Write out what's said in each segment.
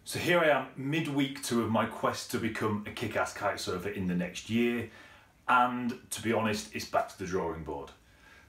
So here I am, midweek 2 of my quest to become a kick-ass kite surfer in the next year, and to be honest, it's back to the drawing board.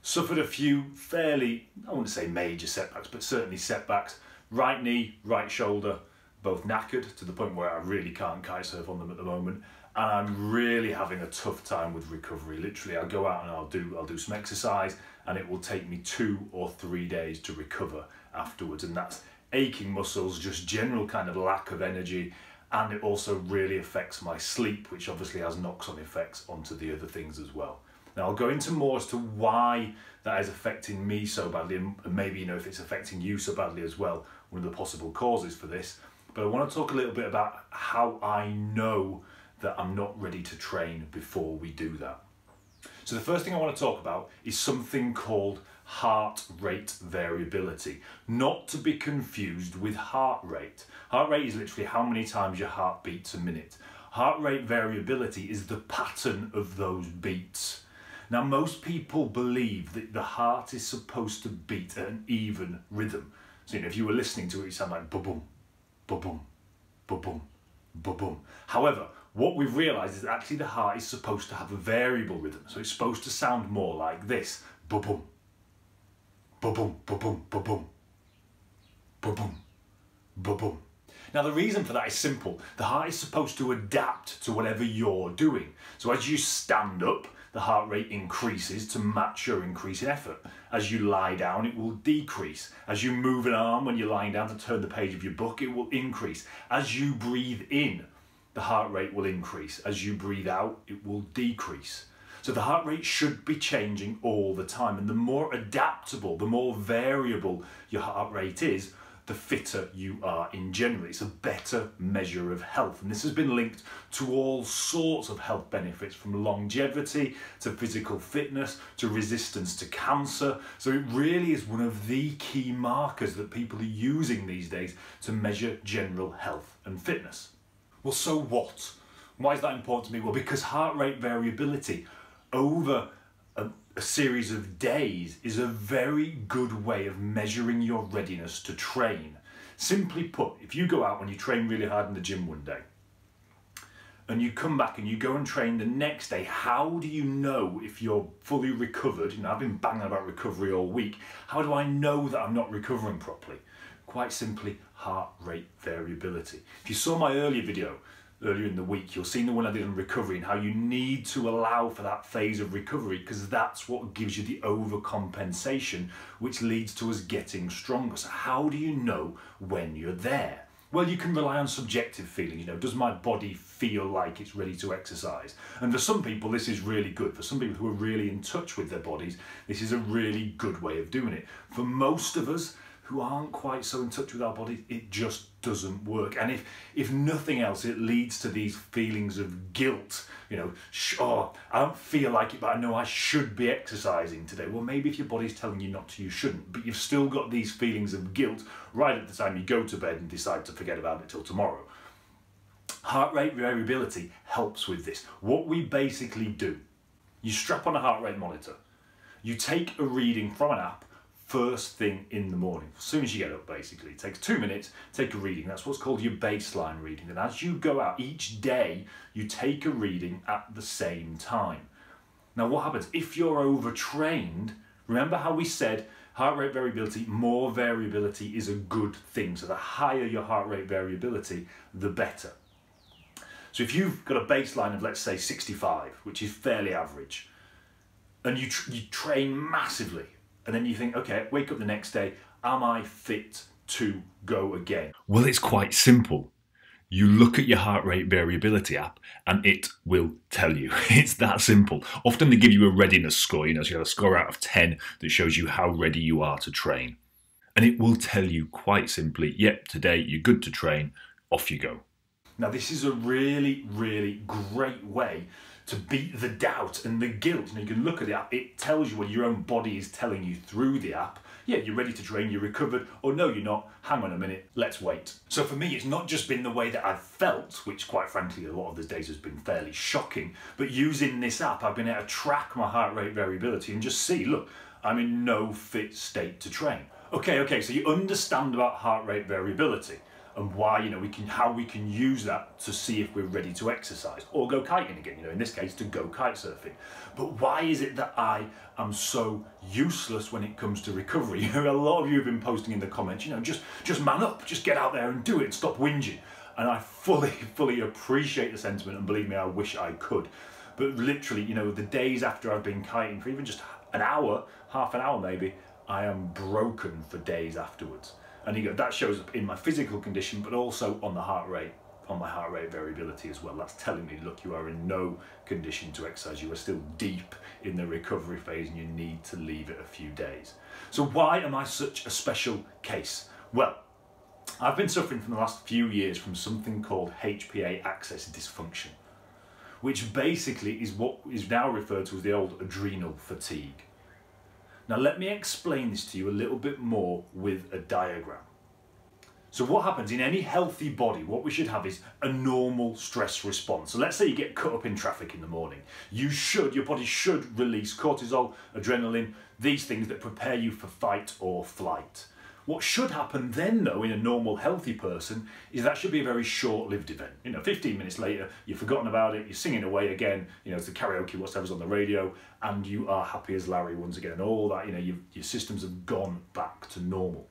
Suffered a few fairly, I wouldn't say major setbacks, but certainly setbacks. Right knee, right shoulder, both knackered to the point where I really can't kite surf on them at the moment, and I'm really having a tough time with recovery. Literally, I'll go out and I'll do some exercise, and it will take me 2 or 3 days to recover afterwards, and that's aching muscles, just general kind of lack of energy, and it also really affects my sleep, which obviously has knock-on effects onto the other things as well. Now I'll go into more as to why that is affecting me so badly, and maybe if it's affecting you so badly as well, one of the possible causes for this. But I want to talk a little bit about how I know that I'm not ready to train before we do that. So the first thing I want to talk about is something called heart rate variability, not to be confused with heart rate. Heart rate is literally how many times your heart beats a minute. Heart rate variability is the pattern of those beats. Now most people believe that the heart is supposed to beat at an even rhythm. So if you were listening to it, it sound like ba-boom, ba-boom, ba-boom, ba-boom. However, what we've realised is that actually the heart is supposed to have a variable rhythm. So it's supposed to sound more like this, ba-boom, ba-boom, ba-boom, ba-boom, ba-boom, ba-boom. Now the reason for that is simple. The heart is supposed to adapt to whatever you're doing. So as you stand up, the heart rate increases to match your increase in effort. As you lie down, it will decrease. As you move an arm when you're lying down to turn the page of your book, it will increase. As you breathe in, the heart rate will increase. As you breathe out, it will decrease. So the heart rate should be changing all the time, and the more adaptable, the more variable your heart rate is, the fitter you are in general. It's a better measure of health, and this has been linked to all sorts of health benefits, from longevity to physical fitness to resistance to cancer. So it really is one of the key markers that people are using these days to measure general health and fitness. Well, so what? Why is that important to me? Well, because heart rate variability over a series of days is a very good way of measuring your readiness to train. Simply put, if you go out and you train really hard in the gym one day, and you come back and you go and train the next day, how do you know if you're fully recovered? I've been banging about recovery all week. How do I know that I'm not recovering properly? Quite simply, heart rate variability. If you saw my earlier video, earlier in the week, you'll see the one I did on recovery and how you need to allow for that phase of recovery, because that's what gives you the overcompensation, which leads to us getting stronger. So how do you know when you're there? Well, you can rely on subjective feelings. Does my body feel like it's ready to exercise? And for some people, this is really good. For some people who are really in touch with their bodies, this is a really good way of doing it. For most of us who aren't quite so in touch with our bodies, it just doesn't work. And if nothing else, it leads to these feelings of guilt. Oh, I don't feel like it, but I know I should be exercising today. Well, maybe if your body's telling you not to, you shouldn't, but you've still got these feelings of guilt right at the time you go to bed and decide to forget about it till tomorrow. Heart rate variability helps with this. What we basically do, you strap on a heart rate monitor, you take a reading from an app first thing in the morning. As soon as you get up, basically. It takes 2 minutes, take a reading. That's what's called your baseline reading. And as you go out each day, you take a reading at the same time. Now what happens? If you're overtrained, remember how we said heart rate variability, more variability is a good thing. So the higher your heart rate variability, the better. So if you've got a baseline of, let's say, 65, which is fairly average, and you train massively, and then you think, okay, wake up the next day, am I fit to go again? Well, it's quite simple. You look at your heart rate variability app and it will tell you. It's that simple. Often they give you a readiness score, so you have a score out of 10 that shows you how ready you are to train. And it will tell you quite simply, yep, today you're good to train, off you go. Now this is a really, really great way to beat the doubt and the guilt. You can look at the app, it tells you what your own body is telling you through the app. Yeah, you're ready to train, you're recovered, or no, you're not, hang on a minute, let's wait. So for me, it's not just been the way that I've felt, which quite frankly, a lot of the days has been fairly shocking, but using this app, I've been able to track my heart rate variability and just see, look, I'm in no fit state to train. Okay, so you understand about heart rate variability. and why, you know, how we can use that to see if we're ready to exercise or go kiting again, you know, in this case to go kite surfing. But why is it that I am so useless when it comes to recovery? You know, a lot of you have been posting in the comments, you know, just man up, just get out there and do it and stop whinging. And I fully appreciate the sentiment, and believe me, I wish I could. But literally, you know, the days after I've been kiting for even just an hour, half an hour maybe, I am broken for days afterwards. And you go, that shows up in my physical condition, but also on the heart rate, on my heart rate variability as well. That's telling me, look, you are in no condition to exercise. You are still deep in the recovery phase and you need to leave it a few days. So why am I such a special case? Well, I've been suffering from the last few years from something called HPA axis dysfunction, which basically is what is now referred to as the old adrenal fatigue. Now let me explain this to you a little bit more with a diagram. So what happens in any healthy body, what we should have is a normal stress response. So let's say you get cut up in traffic in the morning. Your body should release cortisol, adrenaline, these things that prepare you for fight or flight. What should happen then, though, in a normal, healthy person, is that should be a very short-lived event. You know, 15 minutes later, you've forgotten about it, you're singing away again, you know, it's the karaoke, whatever's on the radio, and you are happy as Larry once again. And all that, you know, your systems have gone back to normal.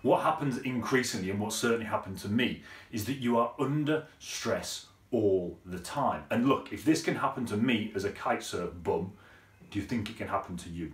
What happens increasingly, and what certainly happened to me, is that you are under stress all the time. And look, if this can happen to me as a kitesurf bum, do you think it can happen to you?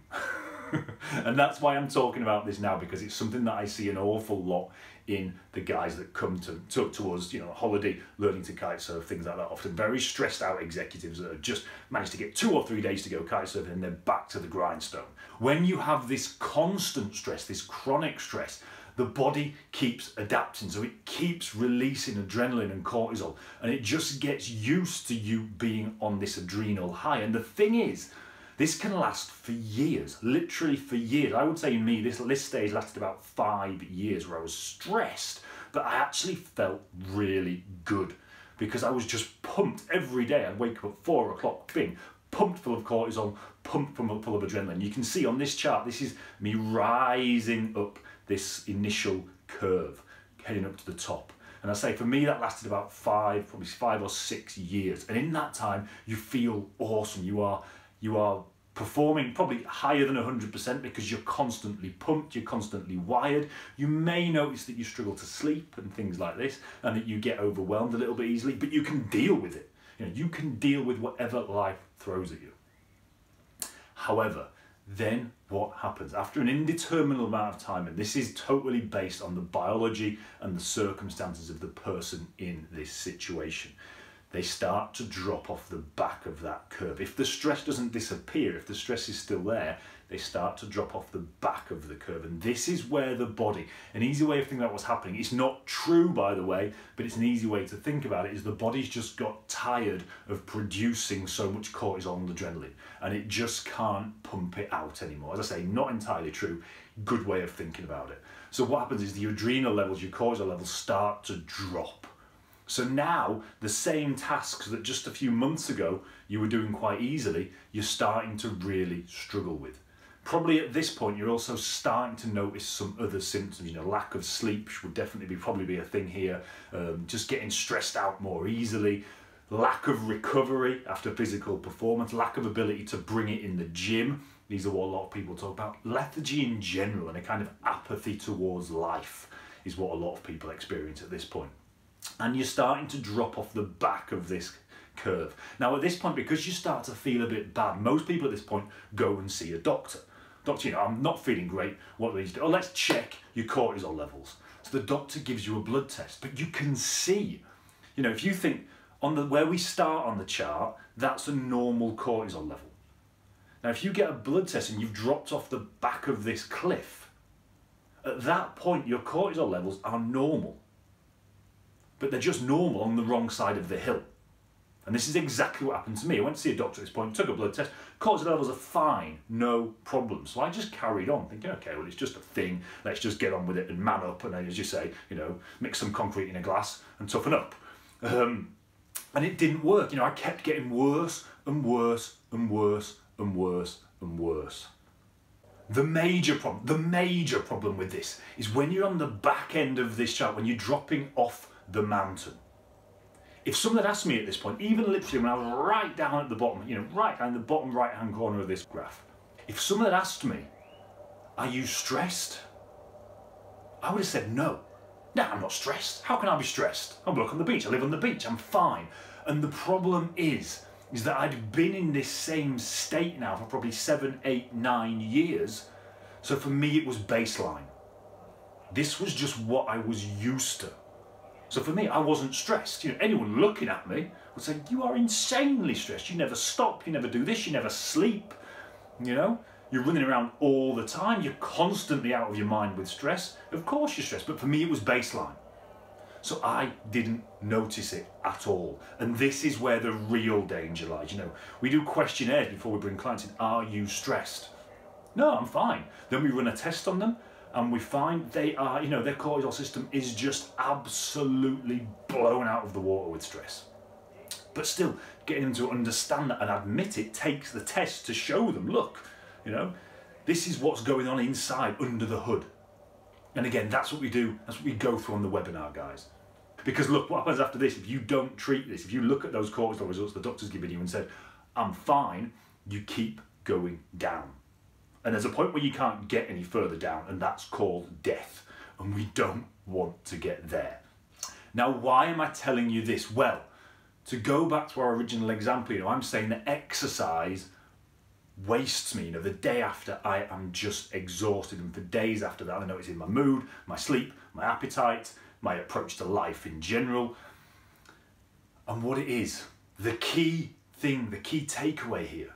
And that's why I'm talking about this now, because it's something that I see an awful lot in the guys that come to us, you know, holiday, learning to kite surf, things like that. Often very stressed out executives that have just managed to get 2 or 3 days to go kite surfing and they're back to the grindstone. When you have this constant stress, this chronic stress, the body keeps adapting, so it keeps releasing adrenaline and cortisol, and it just gets used to you being on this adrenal high. And the thing is, this can last for years, literally for years. I would say in me, this stage lasted about 5 years where I was stressed, but I actually felt really good because I was just pumped every day. I'd wake up at 4 o'clock, bing, pumped full of cortisol, pumped full of adrenaline. You can see on this chart, this is me rising up this initial curve, heading up to the top. And I say for me that lasted about probably 5 or 6 years. And in that time, you feel awesome. You are performing probably higher than 100% because you're constantly pumped, you're constantly wired. You may notice that you struggle to sleep and things like this, and that you get overwhelmed a little bit easily, but you can deal with it. You know, you can deal with whatever life throws at you. However, then what happens? After an indeterminate amount of time, and this is totally based on the biology and the circumstances of the person in this situation, they start to drop off the back of that curve. If the stress doesn't disappear, if the stress is still there, they start to drop off the back of the curve. And this is where the body, an easy way of thinking about what's happening, it's not true by the way, but it's an easy way to think about it, is the body's just got tired of producing so much cortisol and adrenaline, and it just can't pump it out anymore. As I say, not entirely true, good way of thinking about it. So what happens is the adrenal levels, your cortisol levels start to drop. So now the same tasks that just a few months ago you were doing quite easily, you're starting to really struggle with. Probably at this point you're also starting to notice some other symptoms. You know, lack of sleep would definitely probably be a thing here. Just getting stressed out more easily. Lack of recovery after physical performance. Lack of ability to bring it in the gym. These are what a lot of people talk about. Lethargy in general, and a kind of apathy towards life is what a lot of people experience at this point. And you're starting to drop off the back of this curve. Now at this point, because you start to feel a bit bad, most people at this point go and see a doctor. Doctor, you know, I'm not feeling great, what do we need to do? Oh, let's check your cortisol levels. So the doctor gives you a blood test, but you can see, you know, if you think on where we start on the chart, that's a normal cortisol level. Now if you get a blood test and you've dropped off the back of this cliff, at that point your cortisol levels are normal. But they're just normal on the wrong side of the hill. And this is exactly what happened to me. I went to see a doctor at this point, took a blood test, cortisol levels are fine, no problem. So I just carried on thinking, okay, well, it's just a thing, let's just get on with it and man up, and then, as you say, you know, mix some concrete in a glass and toughen up. And it didn't work. You know, I kept getting worse and worse and worse and worse and worse. The major problem with this is when you're on the back end of this chart, when you're dropping off the mountain. If someone had asked me at this point, even literally when I was right down at the bottom, you know, right down the bottom right-hand corner of this graph, if someone had asked me, are you stressed? I would have said no. No, I'm not stressed. How can I be stressed? I work on the beach, I live on the beach, I'm fine. And the problem is that I'd been in this same state now for probably 7, 8, 9 years. So for me, it was baseline. This was just what I was used to. So for me, I wasn't stressed. You know, anyone looking at me would say, you are insanely stressed. You never stop, you never do this, you never sleep. You know, you're running around all the time. You're constantly out of your mind with stress. Of course you're stressed, but for me, it was baseline. So I didn't notice it at all. And this is where the real danger lies. You know, we do questionnaires before we bring clients in. Are you stressed? No, I'm fine. Then we run a test on them and we find they are, you know, their cortisol system is just absolutely blown out of the water with stress. But still, getting them to understand that and admit it takes the test to show them, look, you know, this is what's going on inside, under the hood. And again, that's what we do, that's what we go through on the webinar, guys. Because look, what happens after this, if you don't treat this, if you look at those cortisol results the doctor's given you and said, I'm fine, you keep going down. And there's a point where you can't get any further down, and that's called death. And we don't want to get there. Now, why am I telling you this? Well, to go back to our original example, you know, I'm saying that exercise wastes me. You know, the day after I am just exhausted, and for days after that I know it's in my mood, my sleep, my appetite, my approach to life in general. And what it is, the key thing, the key takeaway here,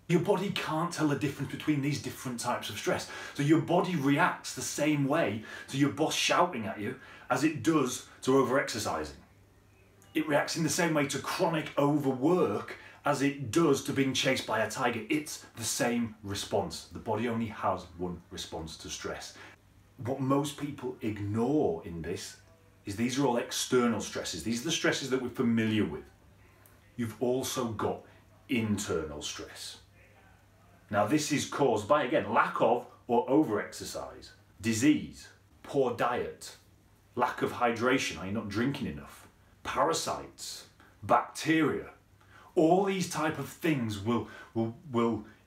your body can't tell the difference between these different types of stress. So your body reacts the same way to your boss shouting at you as it does to over-exercising. It reacts in the same way to chronic overwork as it does to being chased by a tiger. It's the same response. The body only has one response to stress. What most people ignore in this is these are all external stresses. These are the stresses that we're familiar with. You've also got internal stress. Now this is caused by, again, lack of or over-exercise, disease, poor diet, lack of hydration, are you not drinking enough, parasites, bacteria. All these type of things will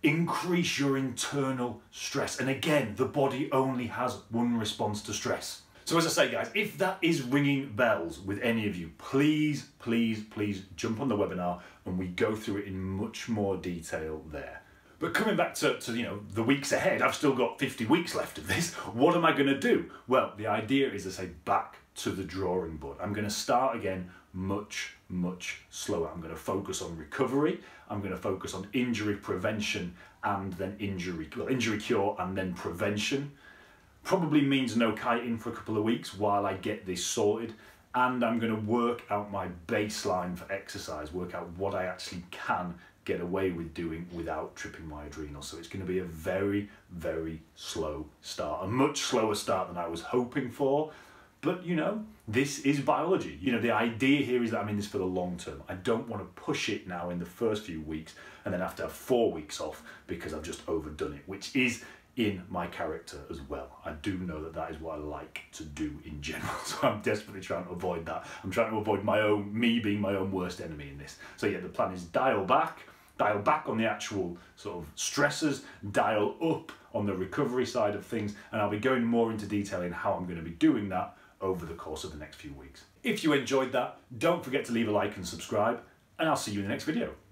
increase your internal stress. And again, the body only has one response to stress. So as I say, guys, if that is ringing bells with any of you, please, please, please jump on the webinar and we go through it in much more detail there. But coming back to you know, the weeks ahead, I've still got 50 weeks left of this. What am I going to do? Well, the idea is to say back to the drawing board. I'm going to start again much slower. I'm going to focus on recovery. I'm going to focus on injury prevention and then injury cure and then prevention. Probably means no kiting for a couple of weeks while I get this sorted. And I'm going to work out my baseline for exercise, work out what I actually can get away with doing without tripping my adrenals. So it's going to be a very slow start, a much slower start than I was hoping for. But you know, this is biology. You know, the idea here is that I'm in this for the long term. I don't want to push it now in the first few weeks and then have to have 4 weeks off because I've just overdone it, which is in my character as well. I do know that that is what I like to do in general. So I'm desperately trying to avoid that. I'm trying to avoid me being my own worst enemy in this. So yeah, the plan is dial back on the actual sort of stressors, dial up on the recovery side of things, and I'll be going more into detail in how I'm going to be doing that over the course of the next few weeks. If you enjoyed that, don't forget to leave a like and subscribe, and I'll see you in the next video.